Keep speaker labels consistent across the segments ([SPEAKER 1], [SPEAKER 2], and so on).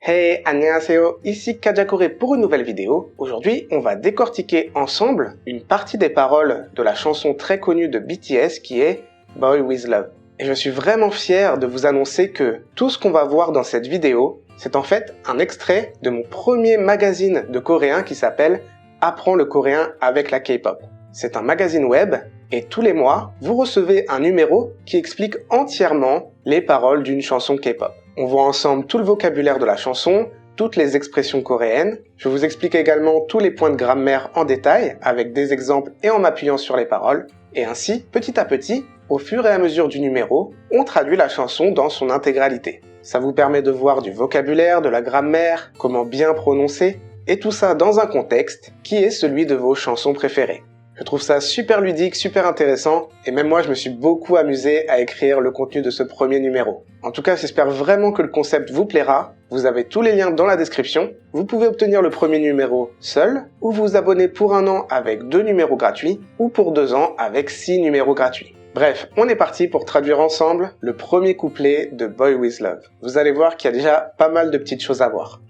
[SPEAKER 1] Hey, annyeonghaseyo, ici Kajakore pour une nouvelle vidéo. Aujourd'hui, on va décortiquer ensemble une partie des paroles de la chanson très connue de BTS qui est Boy With Love. Et je suis vraiment fier de vous annoncer que tout ce qu'on va voir dans cette vidéo, c'est en fait un extrait de mon premier magazine de coréen qui s'appelle Apprends le coréen avec la K-pop. C'est un magazine web et tous les mois, vous recevez un numéro qui explique entièrement les paroles d'une chanson K-pop. On voit ensemble tout le vocabulaire de la chanson, toutes les expressions coréennes. Je vous explique également tous les points de grammaire en détail, avec des exemples et en m'appuyant sur les paroles. Et ainsi, petit à petit, au fur et à mesure du numéro, on traduit la chanson dans son intégralité. Ça vous permet de voir du vocabulaire, de la grammaire, comment bien prononcer, et tout ça dans un contexte qui est celui de vos chansons préférées. Je trouve ça super ludique, super intéressant, et même moi je me suis beaucoup amusé à écrire le contenu de ce premier numéro. En tout cas, j'espère vraiment que le concept vous plaira. Vous avez tous les liens dans la description. Vous pouvez obtenir le premier numéro seul, ou vous abonner pour 1 an avec 2 numéros gratuits, ou pour 2 ans avec 6 numéros gratuits. Bref, on est parti pour traduire ensemble le premier couplet de Boy With Love. Vous allez voir qu'il y a déjà pas mal de petites choses à voir.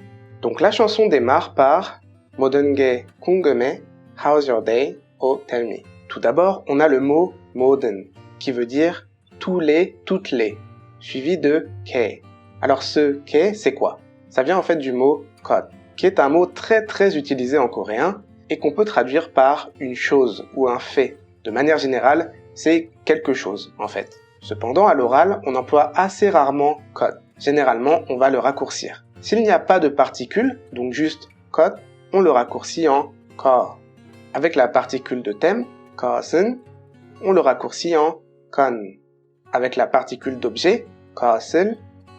[SPEAKER 1] Donc la chanson démarre par 모든 게 궁금해, how's your day? Oh, tell me. Tout d'abord, on a le mot moden, qui veut dire tous les, toutes les, suivi de ke. Alors ce ke, c'est quoi? Ça vient en fait du mot kot, qui est un mot très utilisé en coréen et qu'on peut traduire par une chose ou un fait. De manière générale, c'est quelque chose en fait. Cependant, à l'oral, on emploie assez rarement kot. Généralement, on va le raccourcir. S'il n'y a pas de particule, donc juste kot, on le raccourcit en ko. Avec la particule de thème, 것은, on le raccourcit en kon. Avec la particule d'objet, 것을,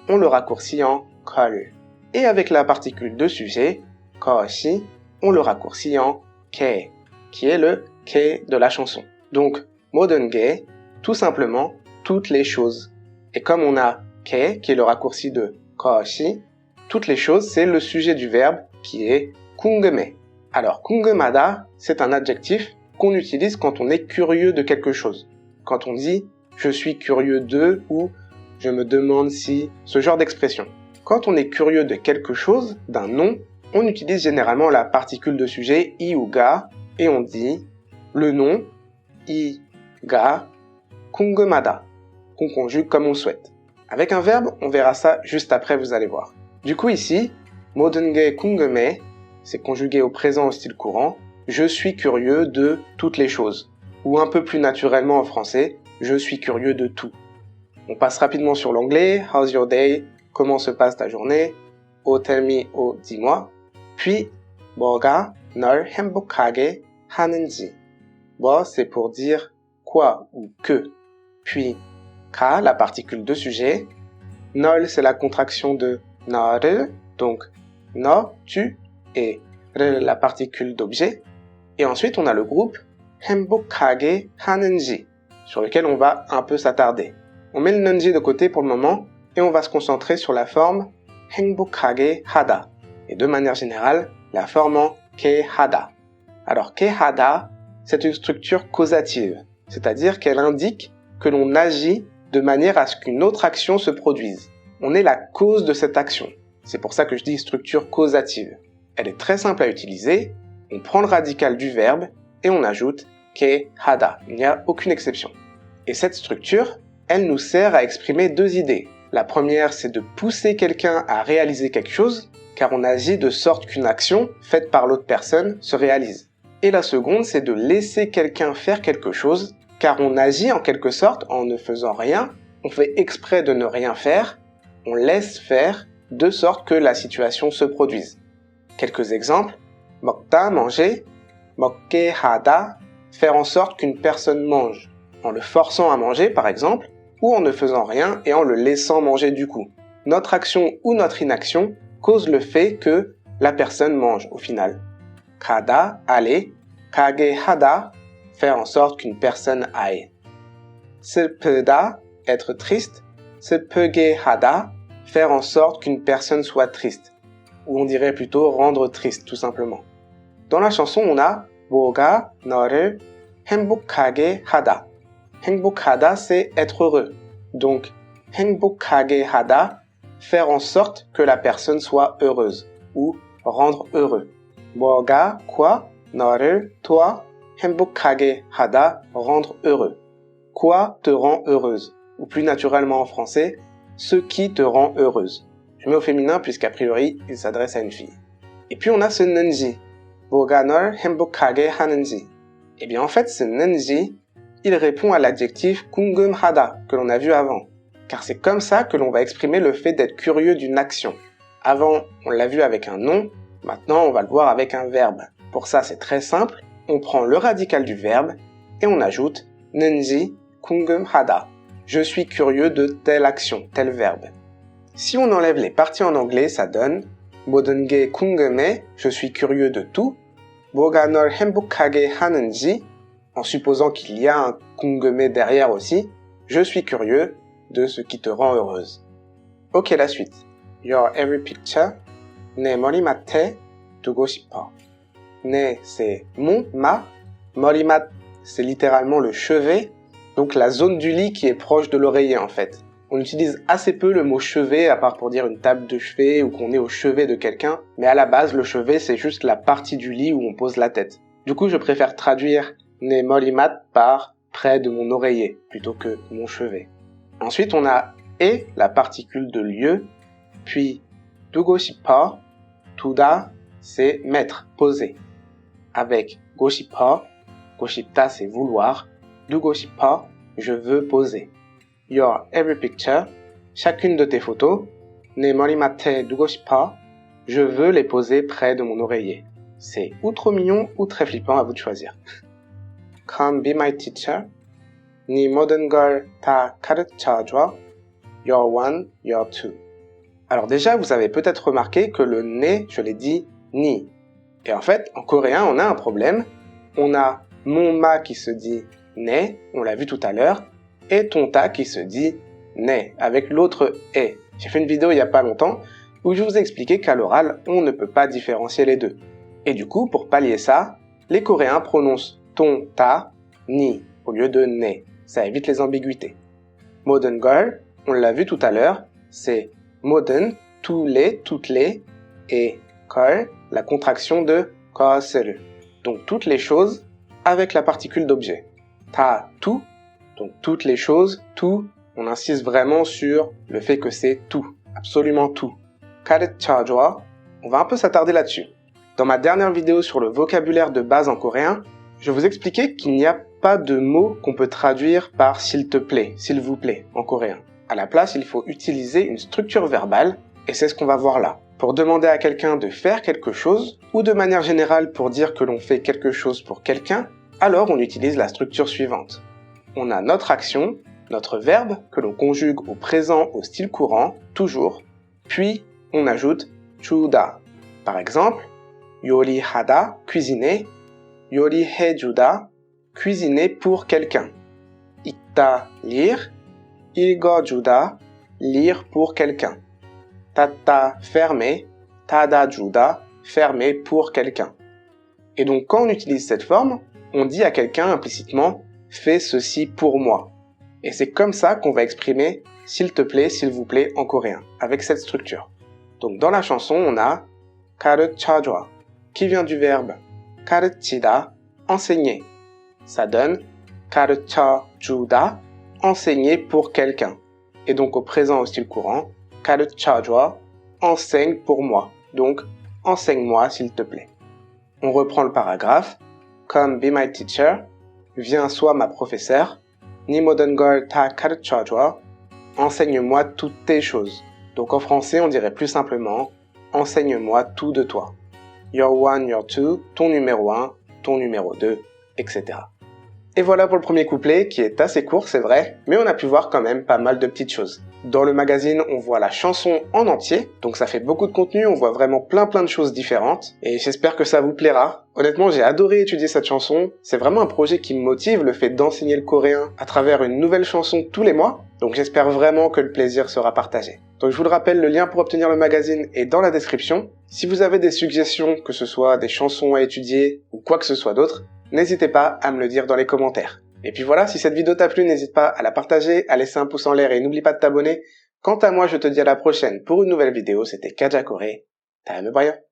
[SPEAKER 1] on le raccourcit en 걸. Et avec la particule de sujet, 것이, on le raccourcit en 게, qui est le 게 de la chanson. Donc, 모든 게, tout simplement, toutes les choses. Et comme on a 게, qui est le raccourci de 것이, toutes les choses, c'est le sujet du verbe qui est 궁금해. Alors, 궁금하다, c'est un adjectif qu'on utilise quand on est curieux de quelque chose. Quand on dit « je suis curieux de » ou « je me demande si », ce genre d'expression. Quand on est curieux de quelque chose, d'un nom, on utilise généralement la particule de sujet « i » ou « ga » et on dit le nom « i, ga, 궁금하다 » qu'on conjugue comme on souhaite. Avec un verbe, on verra ça juste après, vous allez voir. Du coup ici, 모든 게 궁금해, c'est conjugué au présent au style courant, je suis curieux de toutes les choses. Ou un peu plus naturellement en français, je suis curieux de tout. On passe rapidement sur l'anglais, how's your day, comment se passe ta journée, oh tell me, oh dis-moi. Puis, 뭐가 널 행복하게 하는지. 뭐, c'est pour dire quoi ou que. Puis, 가, la particule de sujet. 널, c'est la contraction de 너를, donc 너, tu, et la particule d'objet. Et ensuite, on a le groupe 행복하게 하는지, sur lequel on va un peu s'attarder. On met le 는지 de côté pour le moment et on va se concentrer sur la forme 행복하게 하다. Et de manière générale, la forme en 게 하다. Alors, 게 하다, c'est une structure causative, c'est-à-dire qu'elle indique que l'on agit de manière à ce qu'une autre action se produise. On est la cause de cette action. C'est pour ça que je dis structure causative. Elle est très simple à utiliser, on prend le radical du verbe et on ajoute 게 하다, il n'y a aucune exception. Et cette structure, elle nous sert à exprimer 2 idées. La première, c'est de pousser quelqu'un à réaliser quelque chose, car on agit de sorte qu'une action, faite par l'autre personne, se réalise. Et la seconde, c'est de laisser quelqu'un faire quelque chose, car on agit en quelque sorte en ne faisant rien, on fait exprès de ne rien faire, on laisse faire, de sorte que la situation se produise. Quelques exemples, 먹다, manger, 먹게 하다, faire en sorte qu'une personne mange, en le forçant à manger par exemple, ou en ne faisant rien et en le laissant manger du coup. Notre action ou notre inaction cause le fait que la personne mange au final. 가다, aller, 가게 하다, faire en sorte qu'une personne aille. 슬프다, être triste, 슬프게 하다, faire en sorte qu'une personne soit triste. Ou on dirait plutôt rendre triste, tout simplement. Dans la chanson, on a 뭐가 너를 행복하게 하다. 행복하다, c'est être heureux. Donc, 행복하게 하다, faire en sorte que la personne soit heureuse ou rendre heureux. 뭐가 quoi 너를 toi 행복하게 하다 rendre heureux. Quoi te rend heureuse? Ou plus naturellement en français, ce qui te rend heureuse. Je mets au féminin puisqu'a priori, il s'adresse à une fille. Et puis on a ce 는지. 뭐가 널 행복하게 하는지. Eh bien en fait, ce 는지, il répond à l'adjectif 궁금하다 que l'on a vu avant. Car c'est comme ça que l'on va exprimer le fait d'être curieux d'une action. Avant, on l'a vu avec un nom, maintenant on va le voir avec un verbe. Pour ça, c'est très simple, on prend le radical du verbe et on ajoute 는지 궁금하다. Je suis curieux de telle action, tel verbe. Si on enlève les parties en anglais, ça donne 모든 게 궁금해, je suis curieux de tout. 뭐가 널 행복하게 하는지, en supposant qu'il y a un 궁금해 derrière aussi, je suis curieux de ce qui te rend heureuse. Ok, la suite. Your every picture, 내 머리맡에 두고 싶어. 내, c'est mon, ma. 머리맡, c'est littéralement le chevet, donc la zone du lit qui est proche de l'oreiller en fait. On utilise assez peu le mot chevet, à part pour dire une table de chevet ou qu'on est au chevet de quelqu'un, mais à la base, le chevet, c'est juste la partie du lit où on pose la tête. Du coup, je préfère traduire 내 머리맡 par près de mon oreiller, plutôt que mon chevet. Ensuite, on a et, la particule de lieu, puis 두고 싶어, 두다, c'est mettre, poser. Avec 고 싶어, 고 싶다, c'est vouloir, 두고 싶어, je veux poser. Your every picture, chacune de tes photos, 내 머리맡에 두고 싶어, je veux les poser près de mon oreiller. C'est ou trop mignon ou très flippant, à vous de choisir. Come be my teacher, 네 모든 걸 다 가르쳐줘, you're one, you're two. Alors déjà, vous avez peut-être remarqué que le né, je l'ai dit ni. Et en fait, en coréen, on a un problème. On a mon ma qui se dit ne, on l'a vu tout à l'heure, et ton ta qui se dit ne, avec l'autre e. J'ai fait une vidéo il n'y a pas longtemps où je vous ai expliqué qu'à l'oral, on ne peut pas différencier les deux. Et du coup, pour pallier ça, les Coréens prononcent ton ta, ni, au lieu de ne. Ça évite les ambiguïtés. Modern girl, on l'a vu tout à l'heure, c'est modern, tous les, toutes les, et girl, la contraction de 것을. Donc toutes les choses avec la particule d'objet. Ta, tout, donc toutes les choses, tout, on insiste vraiment sur le fait que c'est tout, absolument tout. 가르쳐줘, on va un peu s'attarder là-dessus. Dans ma dernière vidéo sur le vocabulaire de base en coréen, je vous expliquais qu'il n'y a pas de mot qu'on peut traduire par s'il te plaît, s'il vous plaît en coréen. À la place, il faut utiliser une structure verbale, et c'est ce qu'on va voir là. Pour demander à quelqu'un de faire quelque chose, ou de manière générale pour dire que l'on fait quelque chose pour quelqu'un, alors on utilise la structure suivante. On a notre action, notre verbe, que l'on conjugue au présent au style courant, toujours, puis on ajoute 주다. Par exemple, 요리하다, cuisiner, 요리해주다, cuisiner pour quelqu'un. 읽다, lire, 읽어주다, lire pour quelqu'un. 닫다, fermer, 닫아주다, fermer pour quelqu'un. Et donc quand on utilise cette forme, on dit à quelqu'un implicitement « fais ceci pour moi ». Et c'est comme ça qu'on va exprimer « s'il te plaît, s'il vous plaît » en coréen, avec cette structure. Donc dans la chanson, on a « 가르쳐줘 » qui vient du verbe « 가르치다 », enseigner. Ça donne « 가르쳐주다 », enseigner pour quelqu'un. Et donc au présent au style courant, « 가르쳐줘 », enseigne pour moi. Donc « enseigne-moi s'il te plaît ». On reprend le paragraphe. Come be my teacher, viens sois ma professeure. 네 모든 걸 다 가르쳐줘, enseigne-moi toutes tes choses. Donc en français, on dirait plus simplement enseigne-moi tout de toi. Your one, your two, ton numéro 1, ton numéro 2, etc. Et voilà pour le premier couplet qui est assez court, c'est vrai, mais on a pu voir quand même pas mal de petites choses. Dans le magazine, on voit la chanson en entier, donc ça fait beaucoup de contenu, on voit vraiment plein de choses différentes, et j'espère que ça vous plaira. Honnêtement, j'ai adoré étudier cette chanson, c'est vraiment un projet qui me motive, le fait d'enseigner le coréen à travers une nouvelle chanson tous les mois, donc j'espère vraiment que le plaisir sera partagé. Donc je vous le rappelle, le lien pour obtenir le magazine est dans la description. Si vous avez des suggestions, que ce soit des chansons à étudier ou quoi que ce soit d'autre, n'hésitez pas à me le dire dans les commentaires. Et puis voilà, si cette vidéo t'a plu, n'hésite pas à la partager, à laisser un pouce en l'air et n'oublie pas de t'abonner Quant à moi, je te dis à la prochaine pour une nouvelle vidéo. C'était Kaja Coré. 다음에 봐요.